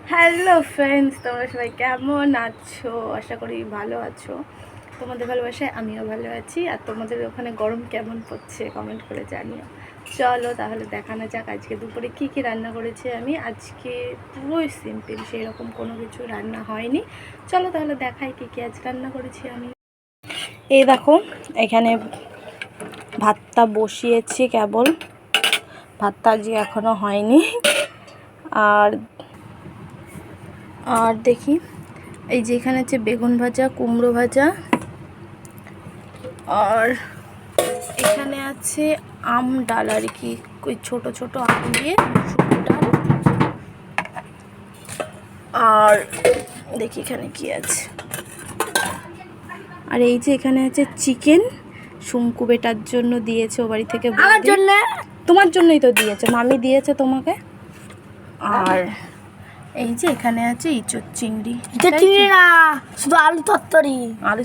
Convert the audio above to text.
Hello friends, তোমরা সবাই কেমন আছো? আশা করি ভালো আছো। তোমাদের ভালোবাসায় আমিও ভালো আছি। আর তোমাদের ওখানে গরম কেমন পড়ছে কমেন্ট করে জানিও। চলো তাহলে দেখানো যাক আজকে দুপুরে কি কি রান্না করেছি আমি। আজকে পুরোই সিম্পল, সেই রকম কোনো কিছু রান্না হয়নি। চলো তাহলে দেখাই কি কি আজ রান্না করেছি আমি। এই দেখো, এখানে ভাতটা বসিয়েছি, কেবল ভাতটা আজকে এখনও হয়নি। আর আর দেখি, এই যে এখানে আছে বেগুন ভাজা, কুমড়ো ভাজা, আর এখানে আছে আম ডাল আর কি, ওই ছোটো ছোটো আম দিয়ে মুসুর ডাল। আর দেখি এখানে কি আছে, আর এই যে এখানে আছে চিকেন, শঙ্কু বেটার জন্য দিয়েছে ও বাড়ি থেকে। আমার জন্য? তোমার জন্যই তো দিয়েছে, মামি দিয়েছে তোমাকে। আর এই যে এখানে আছে ইঁচড় চিংড়ি, শুধু আলু তরকারি, আলু